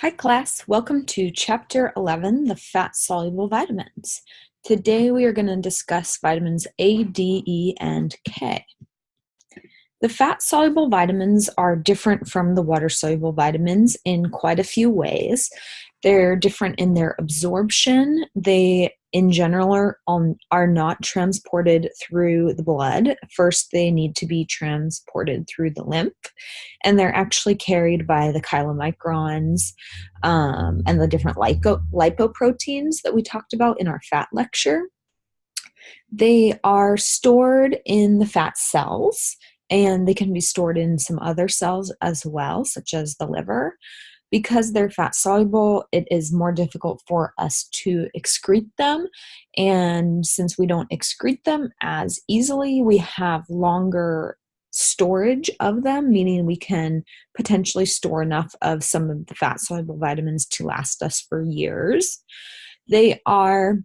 Hi class, welcome to Chapter 11, the fat-soluble vitamins. Today we are going to discuss vitamins A, D, E, and K. The fat-soluble vitamins are different from the water-soluble vitamins in quite a few ways. They're different in their absorption. They, in general, are not transported through the blood. First, they need to be transported through the lymph, and they're actually carried by the chylomicrons and the different lipoproteins that we talked about in our fat lecture. They are stored in the fat cells, and they can be stored in some other cells as well, such as the liver. Because they're fat soluble, it is more difficult for us to excrete them. And since we don't excrete them as easily, we have longer storage of them, meaning we can potentially store enough of some of the fat soluble vitamins to last us for years. They are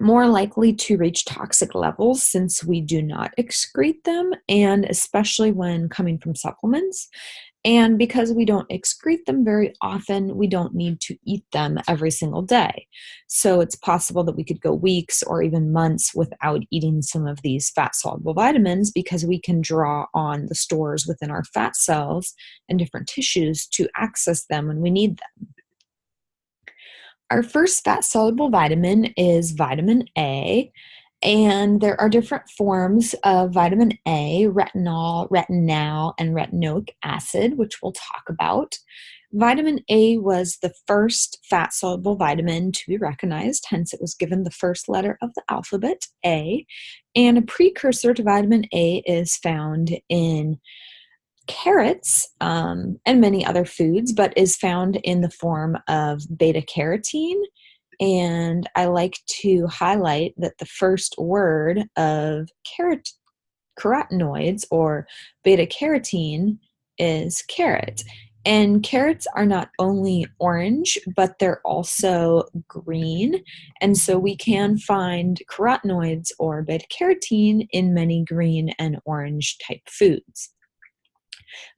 more likely to reach toxic levels since we do not excrete them, and especially when coming from supplements. And because we don't excrete them very often, we don't need to eat them every single day. So it's possible that we could go weeks or even months without eating some of these fat-soluble vitamins because we can draw on the stores within our fat cells and different tissues to access them when we need them. Our first fat-soluble vitamin is vitamin A, and there are different forms of vitamin A: retinol, retinal, and retinoic acid, which we'll talk about. Vitamin A was the first fat-soluble vitamin to be recognized, hence it was given the first letter of the alphabet, A, and a precursor to vitamin A is found in carrots and many other foods, but is found in the form of beta-carotene. And I like to highlight that the first word of carotenoids or beta-carotene is carrot. And carrots are not only orange, but they're also green. And so we can find carotenoids or beta-carotene in many green and orange type foods.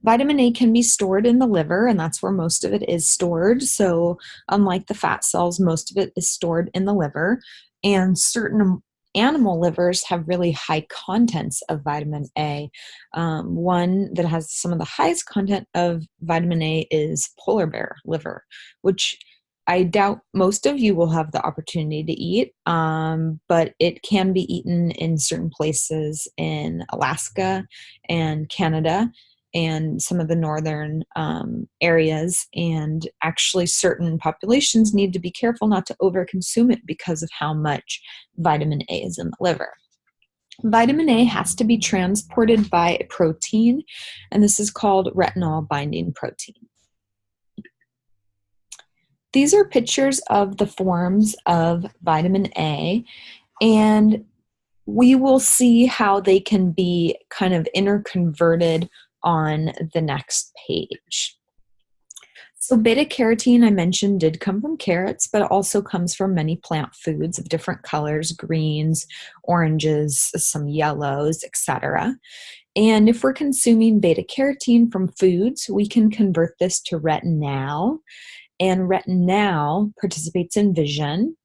Vitamin A can be stored in the liver, and that's where most of it is stored. So unlike the fat cells, most of it is stored in the liver. And certain animal livers have really high contents of vitamin A. One that has some of the highest content of vitamin A is polar bear liver, which I doubt most of you will have the opportunity to eat, but it can be eaten in certain places in Alaska and Canada and some of the northern areas, and actually certain populations need to be careful not to overconsume it because of how much vitamin A is in the liver. Vitamin A has to be transported by a protein, and this is called retinol binding protein. These are pictures of the forms of vitamin A, and we will see how they can be kind of interconverted on the next page. So beta-carotene, I mentioned, did come from carrots, but it also comes from many plant foods of different colors: greens, oranges, some yellows, etc. And if we're consuming beta-carotene from foods, we can convert this to retinal, and retinal participates in vision.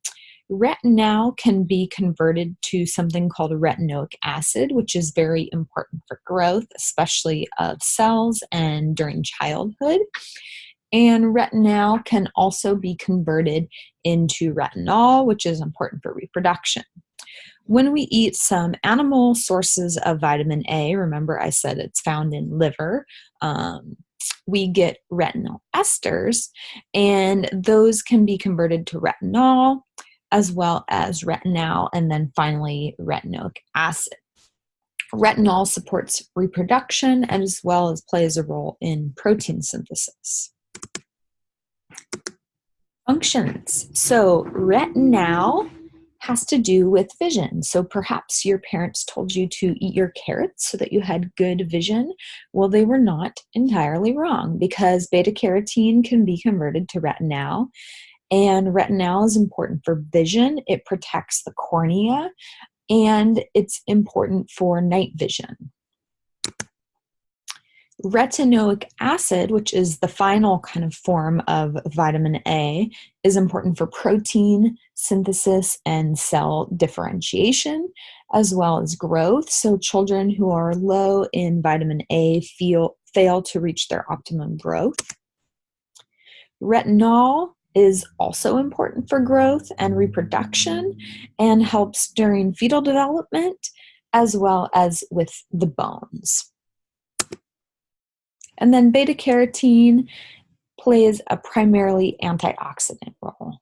Retinal can be converted to something called retinoic acid, which is very important for growth, especially of cells and during childhood. And retinal can also be converted into retinol, which is important for reproduction. When we eat some animal sources of vitamin A, remember I said it's found in liver, we get retinol esters, and those can be converted to retinol, as well as retinal, and then finally retinoic acid. Retinol supports reproduction as well as plays a role in protein synthesis. Functions. So retinal has to do with vision. So perhaps your parents told you to eat your carrots so that you had good vision. Well, they were not entirely wrong, because beta-carotene can be converted to retinal. And retinal is important for vision. It protects the cornea, and it's important for night vision. Retinoic acid, which is the final kind of form of vitamin A, is important for protein synthesis and cell differentiation, as well as growth. So children who are low in vitamin A fail to reach their optimum growth. Retinol is also important for growth and reproduction and helps during fetal development as well as with the bones. And then beta carotene plays a primarily antioxidant role.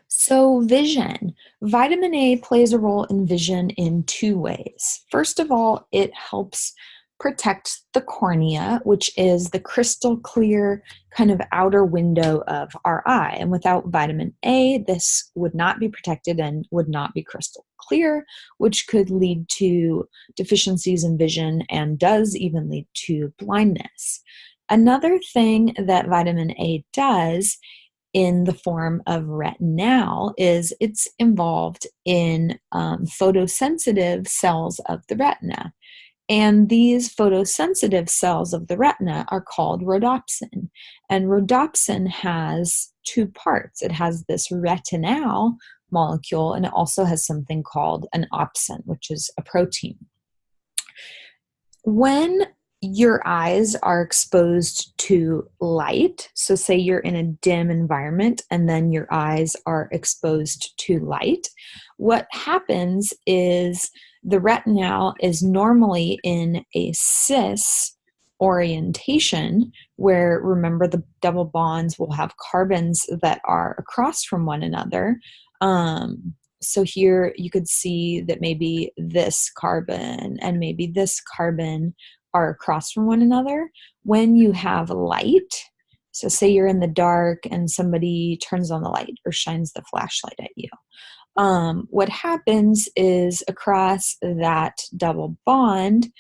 So vision. Vitamin A plays a role in vision in two ways. First of all, it helps protect the cornea, which is the crystal clear kind of outer window of our eye. And without vitamin A, this would not be protected and would not be crystal clear, which could lead to deficiencies in vision and does even lead to blindness. Another thing that vitamin A does in the form of retinal is it's involved in photosensitive cells of the retina. And these photosensitive cells of the retina are called rhodopsin. And rhodopsin has two parts. It has this retinal molecule, and it also has something called an opsin, which is a protein. When your eyes are exposed to light, so say you're in a dim environment and then your eyes are exposed to light, what happens is the retinal is normally in a cis orientation where, remember, the double bonds will have carbons that are across from one another. So here you could see that maybe this carbon and maybe this carbon are across from one another. When you have light, so say you're in the dark and somebody turns on the light or shines the flashlight at you, what happens is across that double bond,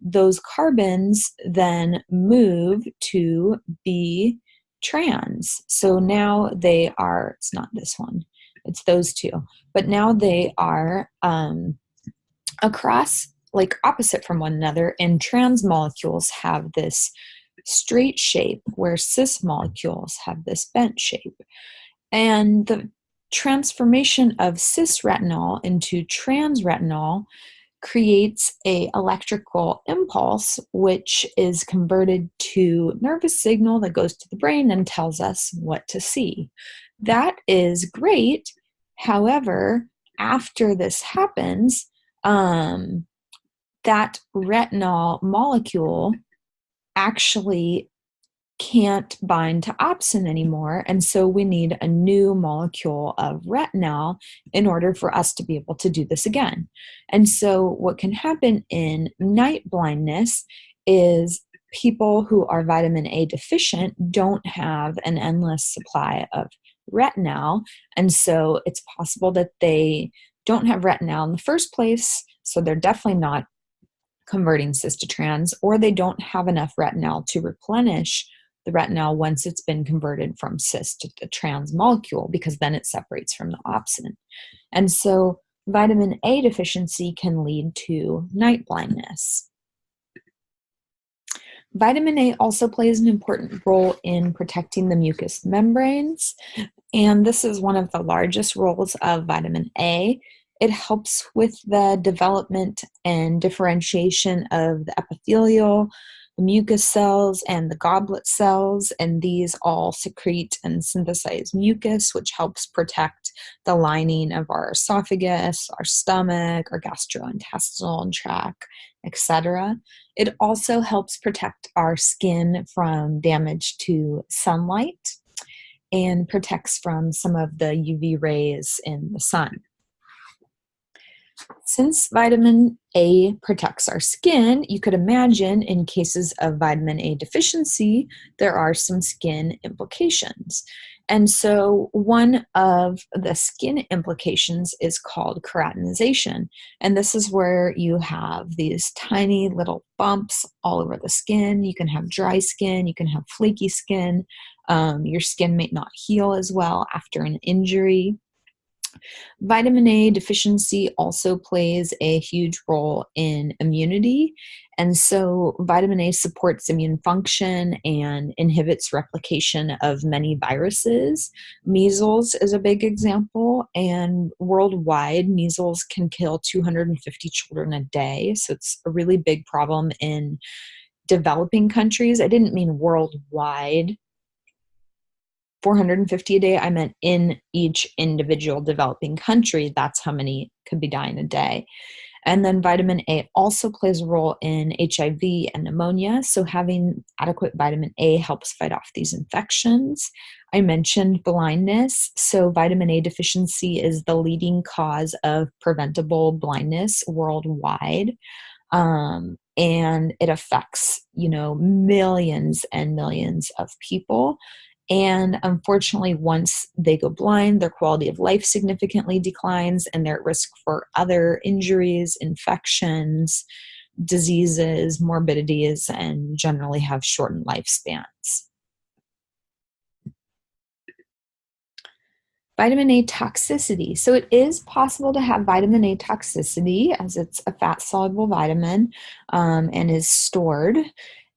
those carbons then move to be trans. So now they are, it's not this one, it's those two, but now they are across, like opposite from one another, and trans molecules have this straight shape where cis molecules have this bent shape. And the transformation of cis retinol into trans retinol creates an electrical impulse, which is converted to nervous signal that goes to the brain and tells us what to see. That is great. However, after this happens, that retinol molecule actually can't bind to opsin anymore, and so we need a new molecule of retinol in order for us to be able to do this again. And so what can happen in night blindness is people who are vitamin A deficient don't have an endless supply of retinol, and so it's possible that they don't have retinol in the first place, so they're definitely not converting cis to trans, or they don't have enough retinol to replenish the retinol once it's been converted from cis to the trans molecule, because then it separates from the opsin. And so vitamin A deficiency can lead to night blindness. Vitamin A also plays an important role in protecting the mucous membranes, and this is one of the largest roles of vitamin A. It helps with the development and differentiation of the epithelial, the mucus cells, and the goblet cells, and these all secrete and synthesize mucus, which helps protect the lining of our esophagus, our stomach, our gastrointestinal tract, etc. It also helps protect our skin from damage to sunlight and protects from some of the UV rays in the sun. Since vitamin A protects our skin, you could imagine in cases of vitamin A deficiency, there are some skin implications. And so one of the skin implications is called keratinization. And this is where you have these tiny little bumps all over the skin. You can have dry skin, you can have flaky skin. Your skin may not heal as well after an injury. Vitamin A deficiency also plays a huge role in immunity. And so, vitamin A supports immune function and inhibits replication of many viruses. Measles is a big example, and worldwide, measles can kill 250 children a day. So, it's a really big problem in developing countries. I didn't mean worldwide. 450 a day, I meant in each individual developing country, that's how many could be dying a day. And then vitamin A also plays a role in HIV and pneumonia. So having adequate vitamin A helps fight off these infections. I mentioned blindness. So vitamin A deficiency is the leading cause of preventable blindness worldwide. And it affects, millions and millions of people. And unfortunately, once they go blind, their quality of life significantly declines and they're at risk for other injuries, infections, diseases, morbidities, and generally have shortened lifespans. Vitamin A toxicity. So it is possible to have vitamin A toxicity as it's a fat-soluble vitamin and is stored.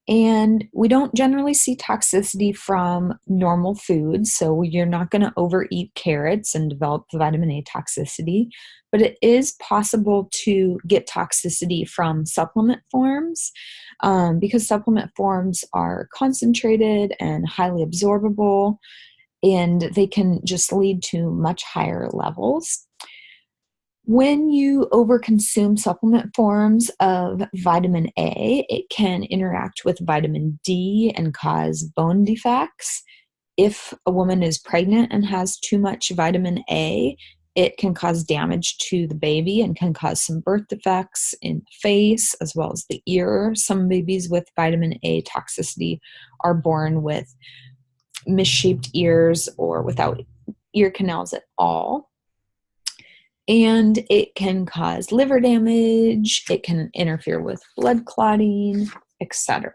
And we don't generally see toxicity from normal foods, so you're not going to overeat carrots and develop vitamin A toxicity, but it is possible to get toxicity from supplement forms because supplement forms are concentrated and highly absorbable, and they can just lead to much higher levels. When you overconsume supplement forms of vitamin A, it can interact with vitamin D and cause bone defects. If a woman is pregnant and has too much vitamin A, it can cause damage to the baby and can cause some birth defects in the face as well as the ear. Some babies with vitamin A toxicity are born with misshaped ears or without ear canals at all. And it can cause liver damage, it can interfere with blood clotting, etc.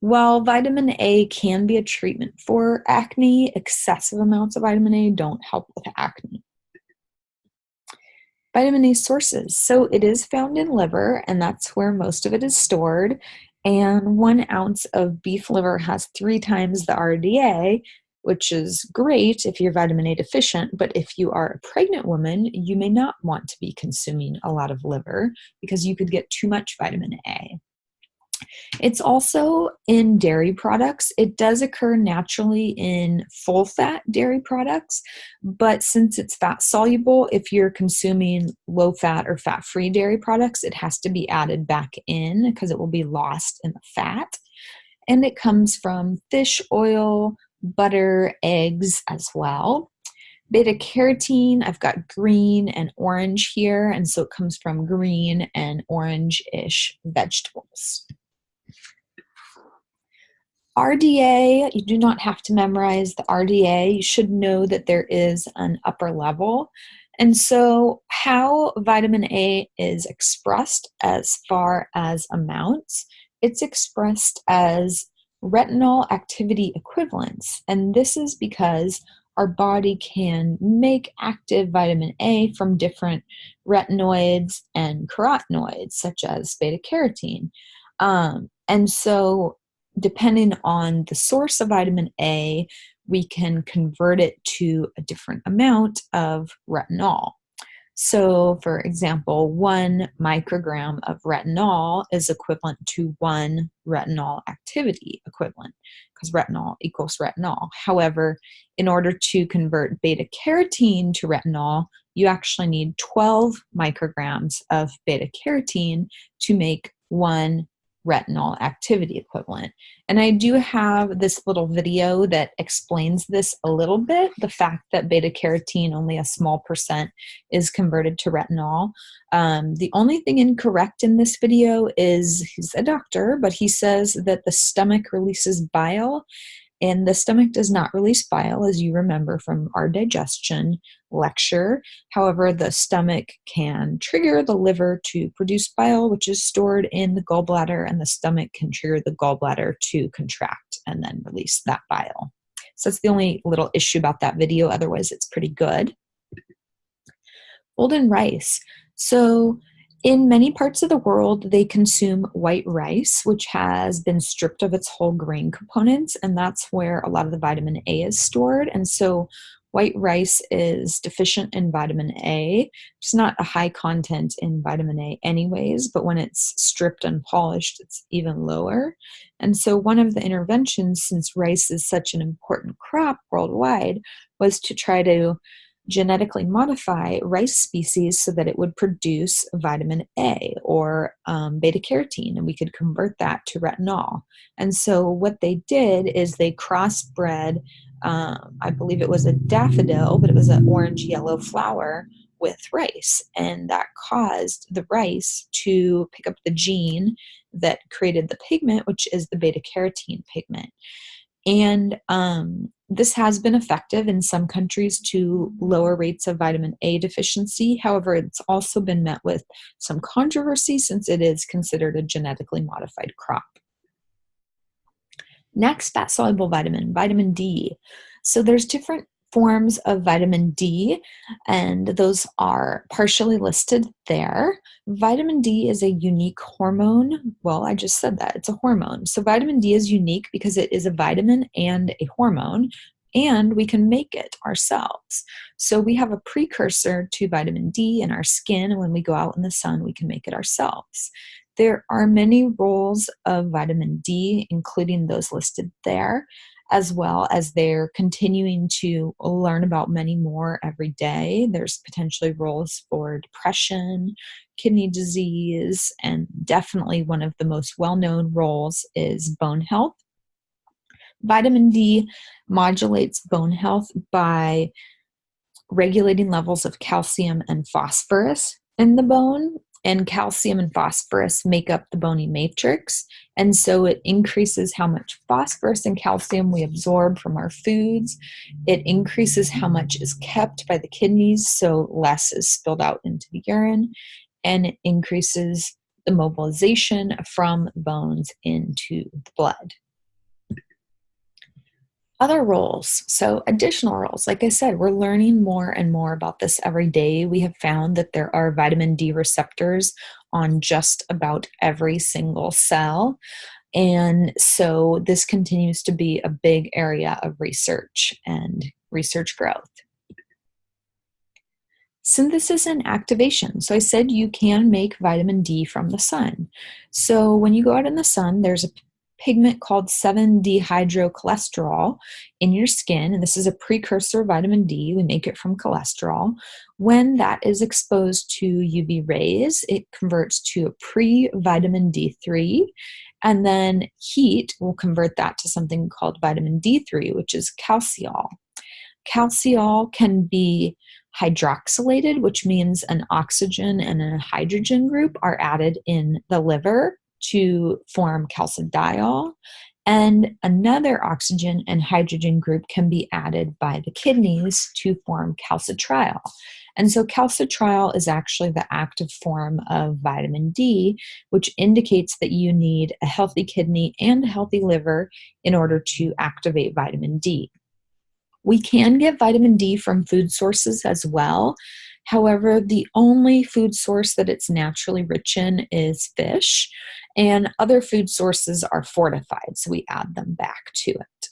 While vitamin A can be a treatment for acne, excessive amounts of vitamin A don't help with acne. Vitamin A sources. So it is found in liver, and that's where most of it is stored. And 1 ounce of beef liver has 3 times the RDA, which is great if you're vitamin A deficient, but if you are a pregnant woman, you may not want to be consuming a lot of liver because you could get too much vitamin A. It's also in dairy products. It does occur naturally in full-fat dairy products, but since it's fat-soluble, if you're consuming low-fat or fat-free dairy products, it has to be added back in because it will be lost in the fat. And it comes from fish oil, butter, eggs as well. Beta carotene, I've got green and orange here, and so it comes from green and orange-ish vegetables. RDA, you do not have to memorize the RDA. You should know that there is an upper level. And so how vitamin A is expressed as far as amounts, it's expressed as retinol activity equivalents. And this is because our body can make active vitamin A from different retinoids and carotenoids, such as beta carotene. And so depending on the source of vitamin A, we can convert it to a different amount of retinol. So, for example, 1 microgram of retinol is equivalent to 1 retinol activity equivalent because retinol equals retinol. However, in order to convert beta carotene to retinol, you actually need 12 micrograms of beta carotene to make 1 retinol activity equivalent. And I do have this little video that explains this a little bit, the fact that beta carotene, only a small percent is converted to retinol. The only thing incorrect in this video is he's a doctor, but he says that the stomach releases bile, and the stomach does not release bile, as you remember from our digestion lecture. However, the stomach can trigger the liver to produce bile, which is stored in the gallbladder, and the stomach can trigger the gallbladder to contract and then release that bile. So that's the only little issue about that video. Otherwise, it's pretty good. Golden rice. So in many parts of the world, they consume white rice, which has been stripped of its whole grain components, and that's where a lot of the vitamin A is stored. And so white rice is deficient in vitamin A. It's not a high content in vitamin A anyways, but when it's stripped and polished, it's even lower. And so one of the interventions, since rice is such an important crop worldwide, was to try to genetically modify rice species so that it would produce vitamin A or beta carotene, and we could convert that to retinol. And so what they did is they crossbred, I believe it was a daffodil, but it was an orange-yellow flower with rice, and that caused the rice to pick up the gene that created the pigment, which is the beta carotene pigment. And this has been effective in some countries to lower rates of vitamin A deficiency. However, it's also been met with some controversy since it is considered a genetically modified crop. Next, fat-soluble vitamin, vitamin D. So there's different forms of vitamin D, and those are partially listed there. Vitamin D is a unique hormone. Well, I just said that. It's a hormone. So vitamin D is unique because it is a vitamin and a hormone, and we can make it ourselves. So we have a precursor to vitamin D in our skin, and when we go out in the sun, we can make it ourselves. There are many roles of vitamin D, including those listed there, as well as they're continuing to learn about many more every day. There's potentially roles for depression, kidney disease, and definitely one of the most well-known roles is bone health. Vitamin D modulates bone health by regulating levels of calcium and phosphorus in the bone. And calcium and phosphorus make up the bony matrix. And so it increases how much phosphorus and calcium we absorb from our foods. It increases how much is kept by the kidneys, so less is spilled out into the urine. And it increases the mobilization from bones into the blood. Other roles, so additional roles. Like I said, we're learning more and more about this every day. We have found that there are vitamin D receptors on just about every single cell. And so this continues to be a big area of research and research growth. Synthesis and activation. So I said you can make vitamin D from the sun. So when you go out in the sun, there's a pigment called 7-dehydrocholesterol in your skin, and this is a precursor vitamin D. We make it from cholesterol. When that is exposed to UV rays, it converts to a pre-vitamin D3, and then heat will convert that to something called vitamin D3, which is calciol. Calciol can be hydroxylated, which means an oxygen and a hydrogen group are added in the liver to form calcidiol, and another oxygen and hydrogen group can be added by the kidneys to form calcitriol. And so calcitriol is actually the active form of vitamin D, which indicates that you need a healthy kidney and a healthy liver in order to activate vitamin D. We can get vitamin D from food sources as well. However, the only food source that it's naturally rich in is fish, and other food sources are fortified, so we add them back to it.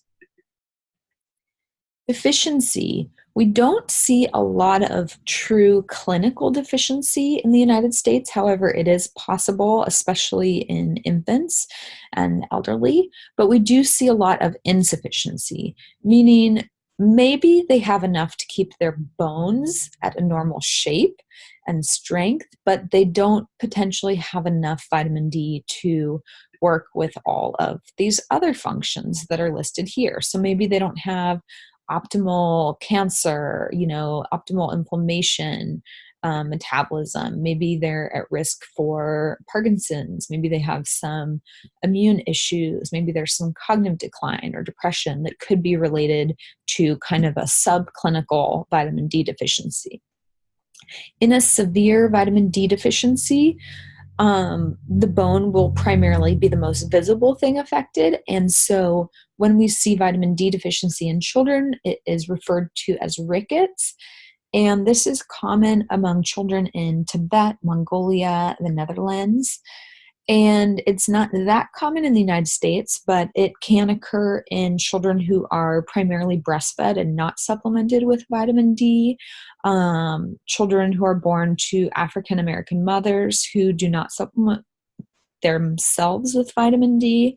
Deficiency. We don't see a lot of true clinical deficiency in the United States. However, it is possible, especially in infants and elderly, but we do see a lot of insufficiency, meaning maybe they have enough to keep their bones at a normal shape and strength, but they don't potentially have enough vitamin D to work with all of these other functions that are listed here. So maybe they don't have optimal cancer, optimal inflammation, metabolism. Maybe they're at risk for Parkinson's. Maybe they have some immune issues. Maybe there's some cognitive decline or depression that could be related to kind of a subclinical vitamin D deficiency. In a severe vitamin D deficiency, the bone will primarily be the most visible thing affected. And so when we see vitamin D deficiency in children, it is referred to as rickets. And this is common among children in Tibet, Mongolia, the Netherlands. And it's not that common in the United States, but it can occur in children who are primarily breastfed and not supplemented with vitamin D, children who are born to African American mothers who do not supplement themselves with vitamin D,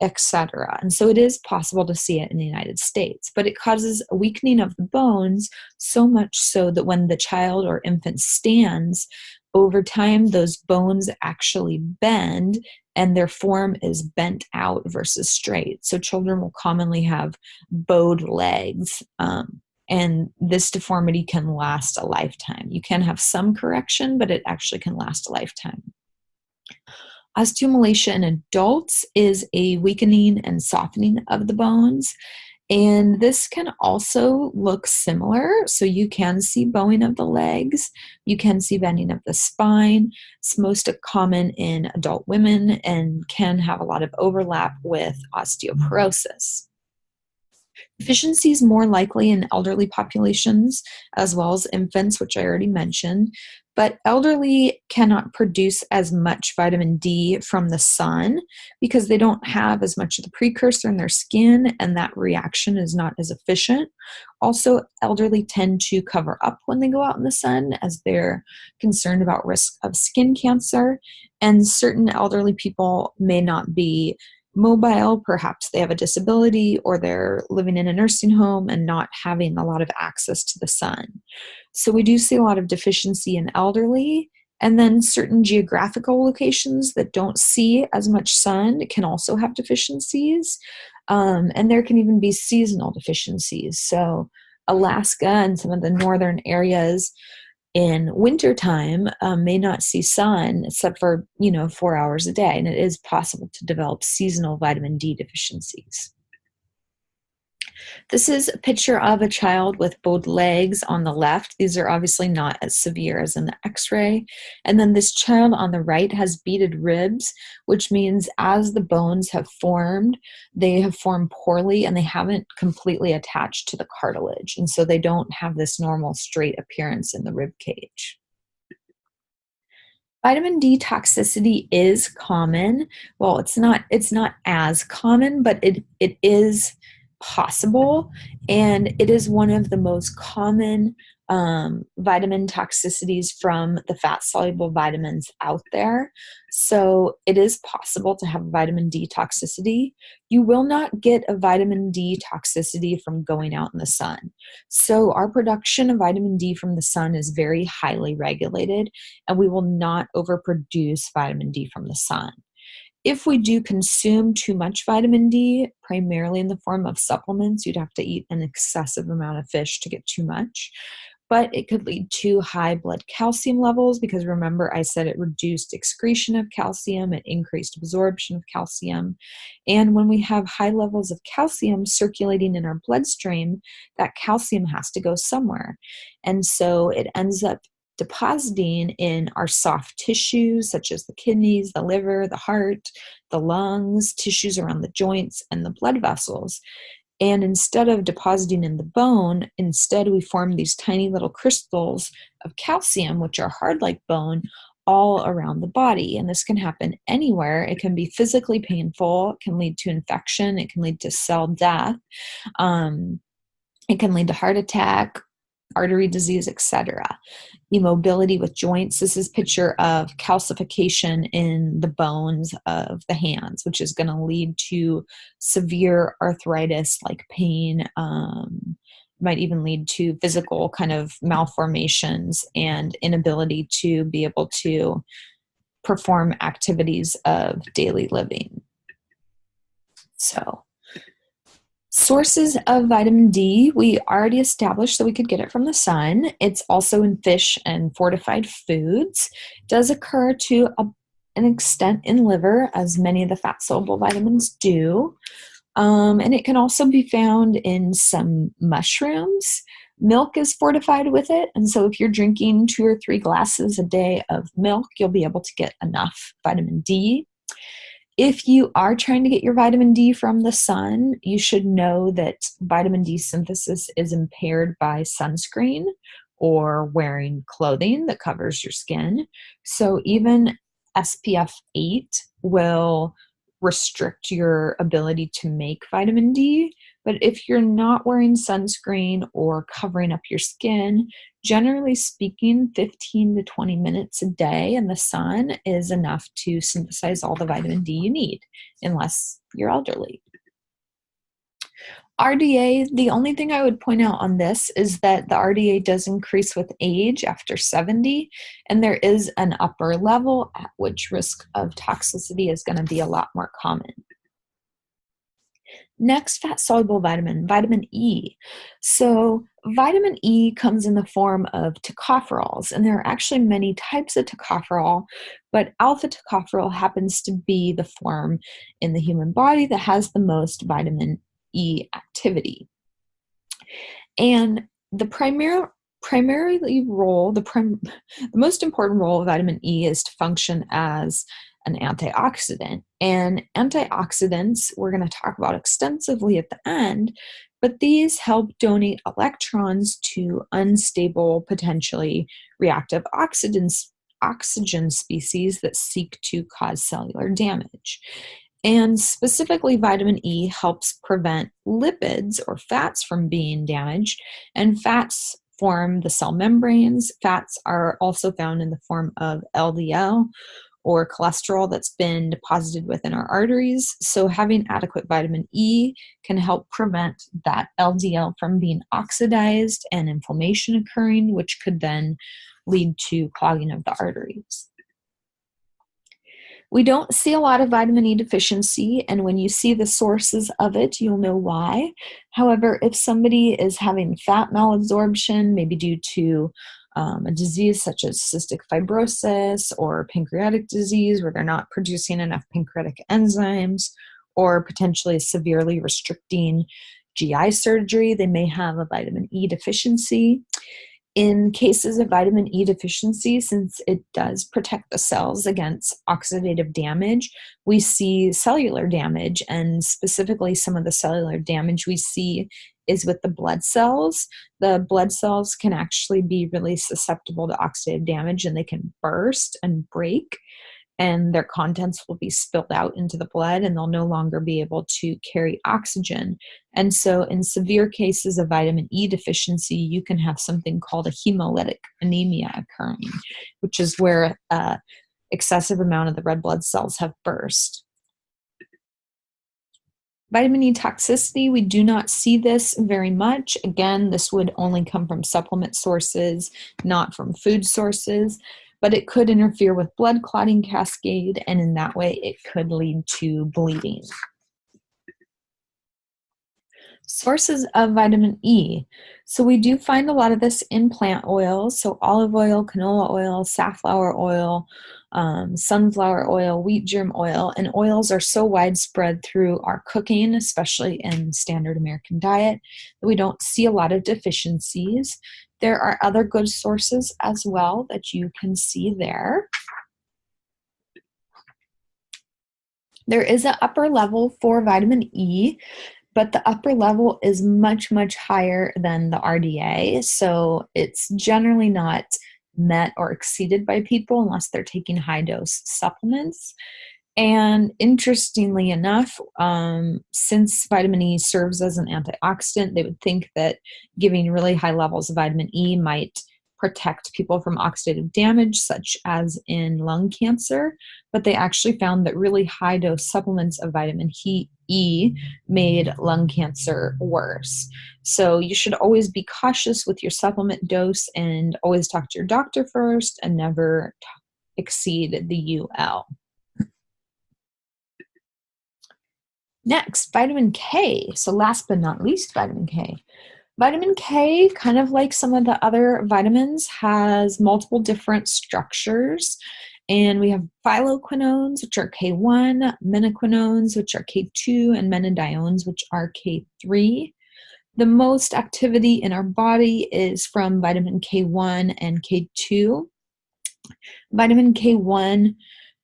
etc. And so it is possible to see it in the United States, but it causes a weakening of the bones, so much so that when the child or infant stands, over time those bones actually bend and their form is bent out versus straight. So children will commonly have bowed legs, and this deformity can last a lifetime. You can have some correction, but it actually can last a lifetime. Osteomalacia in adults is a weakening and softening of the bones, and this can also look similar. So you can see bowing of the legs, you can see bending of the spine. It's most common in adult women and can have a lot of overlap with osteoporosis. Deficiency is more likely in elderly populations as well as infants, which I already mentioned, but elderly cannot produce as much vitamin D from the sun because they don't have as much of the precursor in their skin, and that reaction is not as efficient. Also, elderly tend to cover up when they go out in the sun as they're concerned about risk of skin cancer, and certain elderly people may not be mobile. Perhaps they have a disability or they're living in a nursing home and not having a lot of access to the sun. So we do see a lot of deficiency in elderly, and then certain geographical locations that don't see as much sun can also have deficiencies, and there can even be seasonal deficiencies. So Alaska and some of the northern areas in wintertime may not see sun except for 4 hours a day, and it is possible to develop seasonal vitamin D deficiencies. This is a picture of a child with bowed legs on the left. These are obviously not as severe as in the x-ray. And then this child on the right has beaded ribs, which means as the bones have formed, they have formed poorly and they haven't completely attached to the cartilage. And so they don't have this normal straight appearance in the rib cage. Vitamin D toxicity is common. Well, it's not as common, but it is possible, and it is one of the most common vitamin toxicities from the fat-soluble vitamins out there. So it is possible to have vitamin D toxicity. You will not get a vitamin D toxicity from going out in the sun. So our production of vitamin D from the sun is very highly regulated, and we will not overproduce vitamin D from the sun. If we do consume too much vitamin D, primarily in the form of supplements, you'd have to eat an excessive amount of fish to get too much. But it could lead to high blood calcium levels because remember I said it reduced excretion of calcium, it increased absorption of calcium. And when we have high levels of calcium circulating in our bloodstream, that calcium has to go somewhere. And so it ends up depositing in our soft tissues such as the kidneys, the liver, the heart, the lungs, tissues around the joints, and the blood vessels. And instead of depositing in the bone, instead we form these tiny little crystals of calcium, which are hard like bone, all around the body. And this can happen anywhere. It can be physically painful, it can lead to infection, it can lead to cell death, it can lead to heart attack, artery disease, etc. Immobility with joints. This is a picture of calcification in the bones of the hands, which is going to lead to severe arthritis like pain, might even lead to physical kind of malformations and inability to be able to perform activities of daily living. So sources of vitamin D, we already established that we could get it from the sun. It's also in fish and fortified foods. It does occur to an extent in liver, as many of the fat-soluble vitamins do. And it can also be found in some mushrooms. Milk is fortified with it, and so if you're drinking 2 or 3 glasses a day of milk, you'll be able to get enough vitamin D. If you are trying to get your vitamin D from the sun, you should know that vitamin D synthesis is impaired by sunscreen or wearing clothing that covers your skin. So even SPF 8 will restrict your ability to make vitamin D. But if you're not wearing sunscreen or covering up your skin, generally speaking, 15 to 20 minutes a day in the sun is enough to synthesize all the vitamin D you need, unless you're elderly. RDA, the only thing I would point out on this is that the RDA does increase with age after 70, and there is an upper level at which risk of toxicity is going to be a lot more common. Next, fat-soluble vitamin, vitamin E. So vitamin E comes in the form of tocopherols, and there are actually many types of tocopherol, but alpha tocopherol happens to be the form in the human body that has the most vitamin E activity. And the most important role of vitamin E is to function as an antioxidant. And antioxidants we're going to talk about extensively at the end, but these help donate electrons to unstable, potentially reactive oxygen species that seek to cause cellular damage. And specifically, vitamin E helps prevent lipids or fats from being damaged, and fats form the cell membranes. Fats are also found in the form of LDL or cholesterol that's been deposited within our arteries. So having adequate vitamin E can help prevent that LDL from being oxidized and inflammation occurring, which could then lead to clogging of the arteries. We don't see a lot of vitamin E deficiency, and when you see the sources of it, you'll know why. However, if somebody is having fat malabsorption, maybe due to a disease such as cystic fibrosis or pancreatic disease where they're not producing enough pancreatic enzymes, or potentially severely restricting GI surgery, they may have a vitamin E deficiency. In cases of vitamin E deficiency, since it does protect the cells against oxidative damage, we see cellular damage, and specifically some of the cellular damage we see is with the blood cells. The blood cells can actually be really susceptible to oxidative damage, and they can burst and break, and their contents will be spilled out into the blood, and they'll no longer be able to carry oxygen. And so in severe cases of vitamin E deficiency, you can have something called a hemolytic anemia occurring, which is where excessive amount of the red blood cells have burst. Vitamin E toxicity, we do not see this very much. Again, this would only come from supplement sources, not from food sources, but it could interfere with blood clotting cascade, and in that way it could lead to bleeding. Sources of vitamin E. So we do find a lot of this in plant oils, so olive oil, canola oil, safflower oil, sunflower oil, wheat germ oil, and oils are so widespread through our cooking, especially in standard American diet, that we don't see a lot of deficiencies. There are other good sources as well that you can see there. There is an upper level for vitamin E, but the upper level is much, much higher than the RDA, so it's generally not met or exceeded by people unless they're taking high-dose supplements. And interestingly enough, since vitamin E serves as an antioxidant, they would think that giving really high levels of vitamin E might protect people from oxidative damage, such as in lung cancer, but they actually found that really high-dose supplements of vitamin E made lung cancer worse. So you should always be cautious with your supplement dose and always talk to your doctor first and never exceed the UL. Next, vitamin K. So last but not least, vitamin K. Vitamin K, kind of like some of the other vitamins, has multiple different structures. And we have phyloquinones, which are K1, menaquinones, which are K2, and menadiones, which are K3. The most activity in our body is from vitamin K1 and K2. Vitamin K1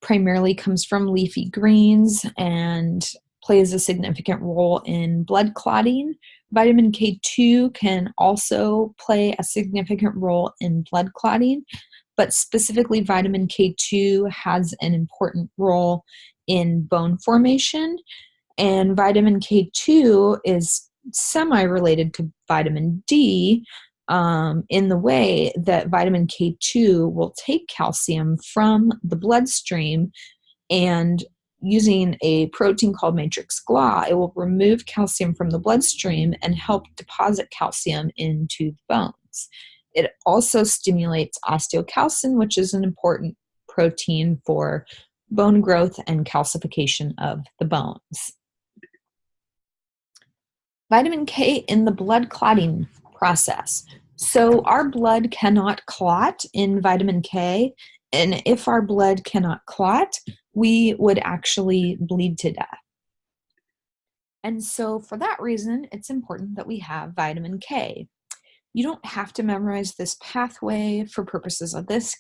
primarily comes from leafy greens and plays a significant role in blood clotting. Vitamin K2 can also play a significant role in blood clotting, but specifically vitamin K2 has an important role in bone formation, and vitamin K2 is semi-related to vitamin D in the way that vitamin K2 will take calcium from the bloodstream, and using a protein called matrix GLA, it will remove calcium from the bloodstream and help deposit calcium into the bones. It also stimulates osteocalcin, which is an important protein for bone growth and calcification of the bones. Vitamin K in the blood clotting process. So our blood cannot clot in vitamin K, and if our blood cannot clot, we would actually bleed to death. And so for that reason, it's important that we have vitamin K. You don't have to memorize this pathway for purposes of this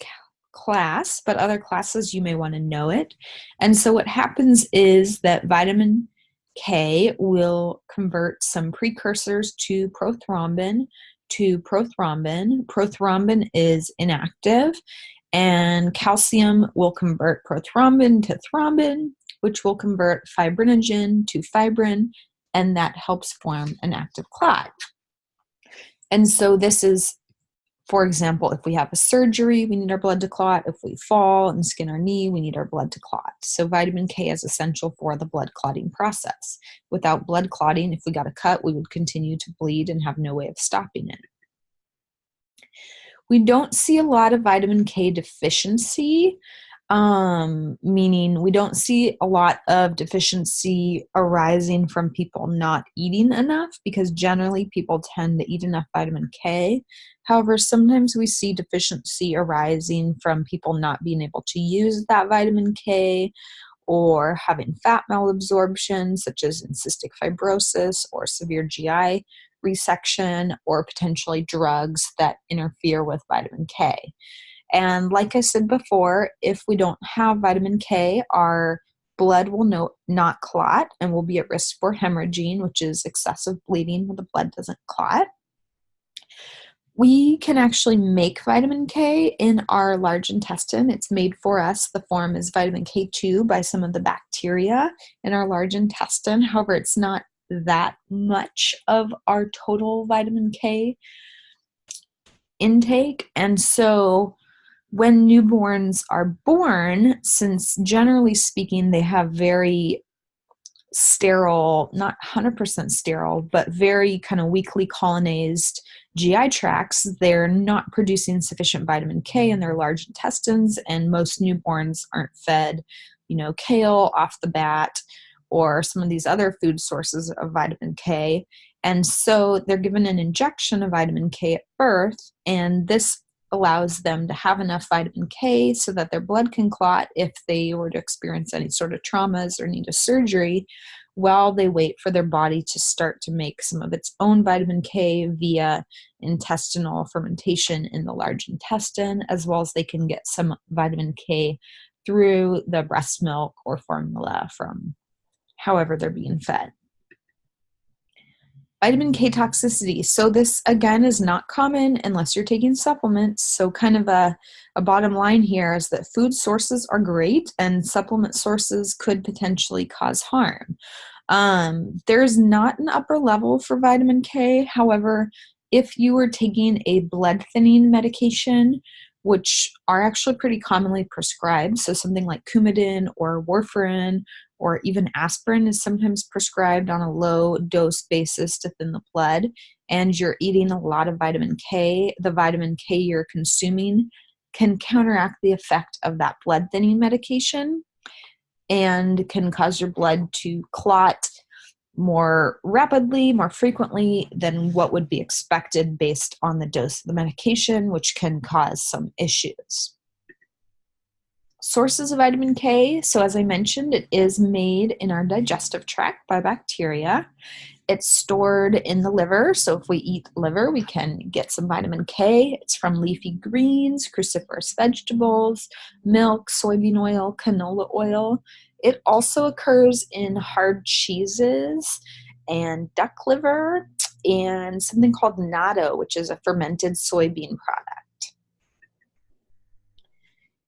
class, but other classes you may want to know it. And so what happens is that vitamin K will convert some precursors to prothrombin to prothrombin. Prothrombin is inactive, and calcium will convert prothrombin to thrombin, which will convert fibrinogen to fibrin, and that helps form an active clot. And so this is, for example, if we have a surgery, we need our blood to clot. If we fall and skin our knee, we need our blood to clot. So vitamin K is essential for the blood clotting process. Without blood clotting, if we got a cut, we would continue to bleed and have no way of stopping it. We don't see a lot of vitamin K deficiency, meaning we don't see a lot of deficiency arising from people not eating enough, because generally people tend to eat enough vitamin K. However, sometimes we see deficiency arising from people not being able to use that vitamin K, or having fat malabsorption, such as in cystic fibrosis or severe GI resection, or potentially drugs that interfere with vitamin K. And like I said before, if we don't have vitamin K, our blood will not clot and will be at risk for hemorrhaging, which is excessive bleeding when the blood doesn't clot. We can actually make vitamin K in our large intestine. It's made for us. The form is vitamin K2 by some of the bacteria in our large intestine. However, it's not that much of our total vitamin K intake. And so when newborns are born, since generally speaking, they have very sterile, not 100% sterile, but very kind of weakly colonized GI tracts, they're not producing sufficient vitamin K in their large intestines, and most newborns aren't fed, kale off the bat or some of these other food sources of vitamin K. And so they're given an injection of vitamin K at birth, and this allows them to have enough vitamin K so that their blood can clot if they were to experience any sort of traumas or need a surgery, while they wait for their body to start to make some of its own vitamin K via intestinal fermentation in the large intestine, as well as they can get some vitamin K through the breast milk or formula from however they're being fed. Vitamin K toxicity. So this, again, is not common unless you're taking supplements. So kind of a bottom line here is that food sources are great and supplement sources could potentially cause harm. There's not an upper level for vitamin K. However, if you were taking a blood thinning medication, which are actually pretty commonly prescribed, so something like Coumadin or warfarin or even aspirin is sometimes prescribed on a low dose basis to thin the blood, and you're eating a lot of vitamin K, the vitamin K you're consuming can counteract the effect of that blood thinning medication and can cause your blood to clot more rapidly, more frequently than what would be expected based on the dose of the medication, which can cause some issues. Sources of vitamin K. So as I mentioned, it is made in our digestive tract by bacteria. It's stored in the liver, so if we eat liver, we can get some vitamin K. It's from leafy greens, cruciferous vegetables, milk, soybean oil, canola oil. It also occurs in hard cheeses and duck liver and something called natto, which is a fermented soybean product.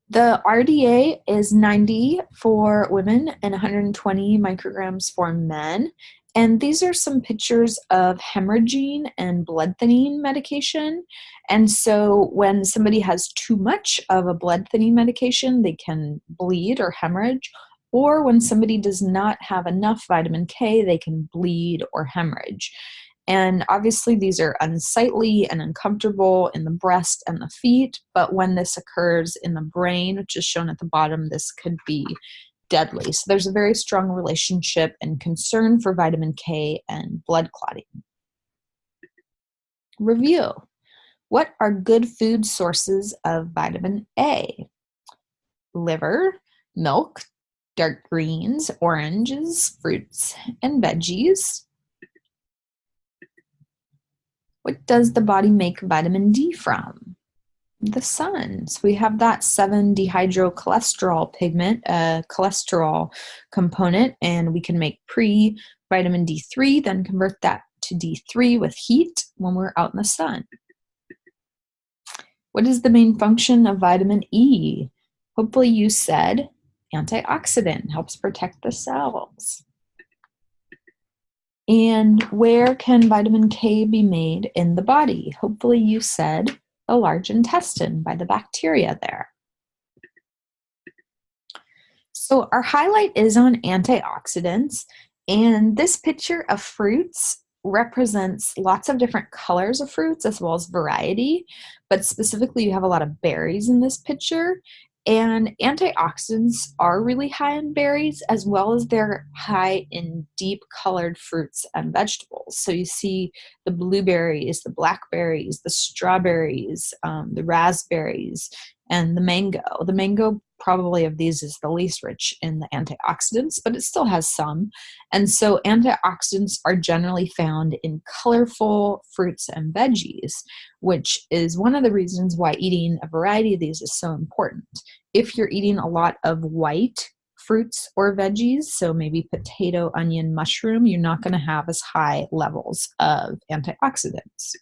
The RDA is 90 for women and 120 micrograms for men. And these are some pictures of hemorrhaging and blood thinning medication. And so when somebody has too much of a blood thinning medication, they can bleed or hemorrhage. Or when somebody does not have enough vitamin K, they can bleed or hemorrhage. And obviously these are unsightly and uncomfortable in the breast and the feet, but when this occurs in the brain, which is shown at the bottom, this could be deadly. So there's a very strong relationship and concern for vitamin K and blood clotting. Review. What are good food sources of vitamin A? Liver, milk, dark greens, oranges, fruits, and veggies. What does the body make vitamin D from? The sun. So we have that 7-dehydrocholesterol pigment, a cholesterol component, and we can make pre-vitamin D3, then convert that to D3 with heat when we're out in the sun. What is the main function of vitamin E? Hopefully you said antioxidant, helps protect the cells. And where can vitamin K be made in the body? Hopefully you said the large intestine by the bacteria there. So our highlight is on antioxidants, and this picture of fruits represents lots of different colors of fruits as well as variety, but specifically you have a lot of berries in this picture. And antioxidants are really high in berries, as well as they're high in deep colored fruits and vegetables. So you see the blueberries, the blackberries, the strawberries, the raspberries, and the mango. The mango probably of these is the least rich in the antioxidants, but it still has some. And so antioxidants are generally found in colorful fruits and veggies, which is one of the reasons why eating a variety of these is so important. If you're eating a lot of white fruits or veggies, so maybe potato, onion, mushroom, you're not going to have as high levels of antioxidants.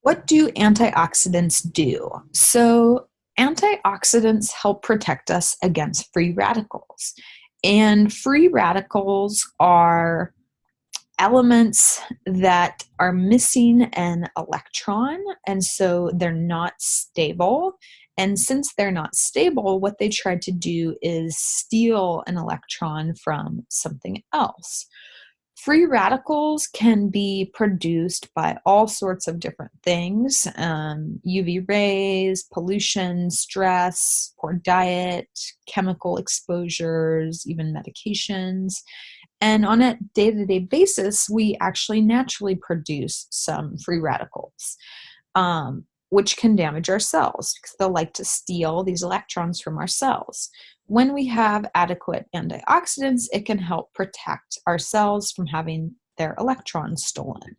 What do antioxidants do? So antioxidants help protect us against free radicals. And free radicals are elements that are missing an electron, and so they're not stable. And since they're not stable, what they try to do is steal an electron from something else. Free radicals can be produced by all sorts of different things, UV rays, pollution, stress, poor diet, chemical exposures, even medications. And on a day-to-day basis, we actually naturally produce some free radicals, which can damage our cells because they'll like to steal these electrons from our cells. When we have adequate antioxidants, it can help protect our cells from having their electrons stolen.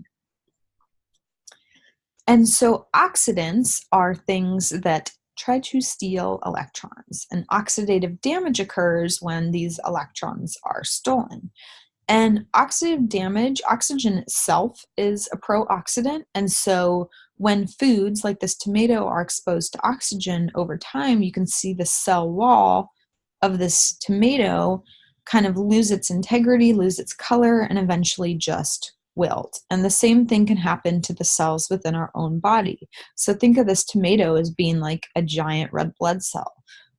And so oxidants are things that try to steal electrons, and oxidative damage occurs when these electrons are stolen. And oxidative damage, oxygen itself is a pro-oxidant, and so when foods like this tomato are exposed to oxygen over time, you can see the cell wall of this tomato kind of lose its integrity, lose its color, and eventually just wilt. And the same thing can happen to the cells within our own body. So think of this tomato as being like a giant red blood cell.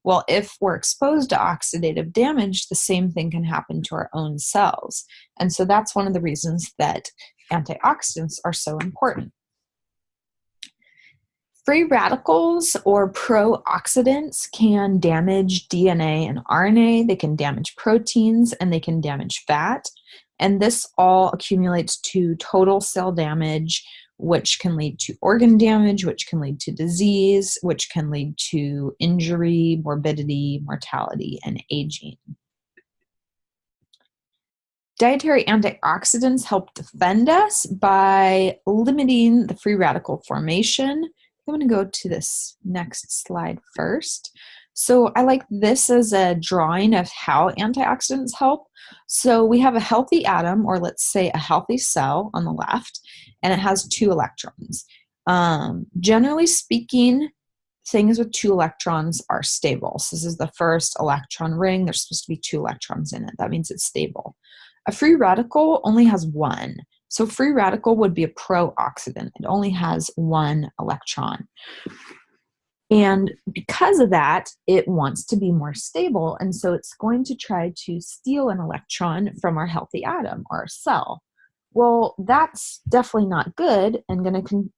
Well, if we're exposed to oxidative damage, the same thing can happen to our own cells. And so that's one of the reasons that antioxidants are so important. Free radicals or pro-oxidants can damage DNA and RNA, they can damage proteins, and they can damage fat. And this all accumulates to total cell damage, which can lead to organ damage, which can lead to disease, which can lead to injury, morbidity, mortality, and aging. Dietary antioxidants help defend us by limiting the free radical formation. I'm going to go to this next slide first. So I like this as a drawing of how antioxidants help. So we have a healthy atom, or let's say a healthy cell on the left, and it has 2 electrons. Generally speaking, things with 2 electrons are stable. So this is the first electron ring. There's supposed to be 2 electrons in it. That means it's stable. A free radical only has 1. So free radical would be a pro-oxidant. It only has 1 electron. And because of that, it wants to be more stable. And so it's going to try to steal an electron from our healthy atom or our cell. Well, that's definitely not good and going to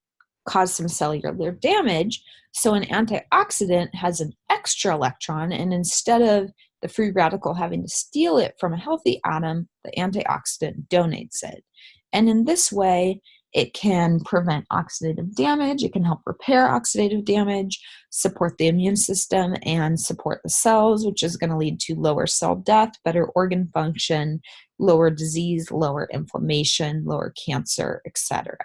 cause some cellular damage. So an antioxidant has an extra electron, and instead of the free radical having to steal it from a healthy atom, the antioxidant donates it. And in this way, it can prevent oxidative damage, it can help repair oxidative damage, support the immune system, and support the cells, which is going to lead to lower cell death, better organ function, lower disease, lower inflammation, lower cancer, etc.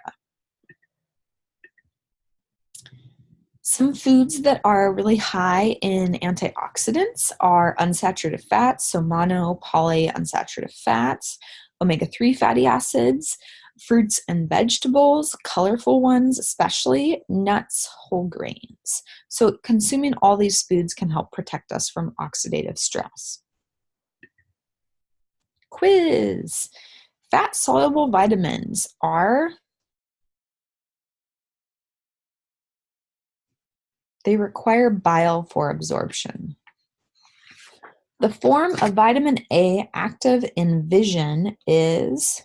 Some foods that are really high in antioxidants are unsaturated fats, so mono, poly, unsaturated fats, omega-3 fatty acids, fruits and vegetables, colorful ones especially, nuts, whole grains. So consuming all these foods can help protect us from oxidative stress. Quiz. Fat-soluble vitamins are... They require bile for absorption. The form of vitamin A active in vision is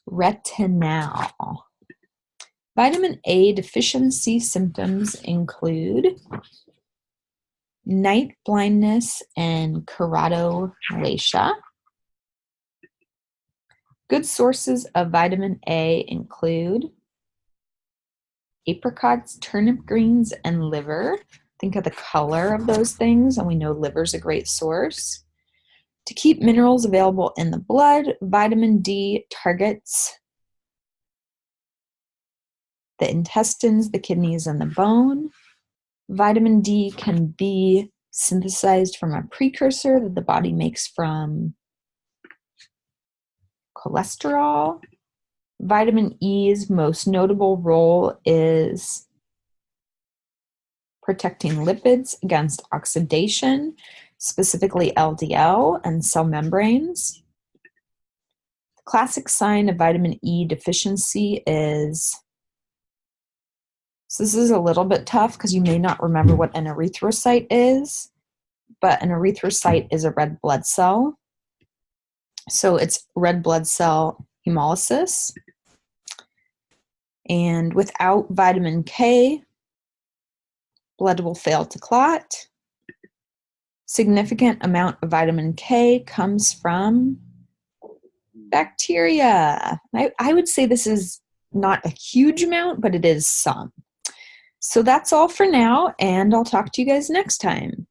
retinal. Vitamin A deficiency symptoms include night blindness and keratomalacia. Good sources of vitamin A include apricots, turnip greens, and liver. Think of the color of those things, and we know liver is a great source. To keep minerals available in the blood, vitamin D targets the intestines, the kidneys, and the bone. Vitamin D can be synthesized from a precursor that the body makes from cholesterol. Vitamin E's most notable role is protecting lipids against oxidation, specifically LDL and cell membranes. The classic sign of vitamin E deficiency is, so this is a little bit tough because you may not remember what an erythrocyte is, but an erythrocyte is a red blood cell. So it's red blood cell hemolysis. And without vitamin K, blood will fail to clot. Significant amount of vitamin K comes from bacteria. I would say this is not a huge amount, but it is some. So that's all for now, and I'll talk to you guys next time.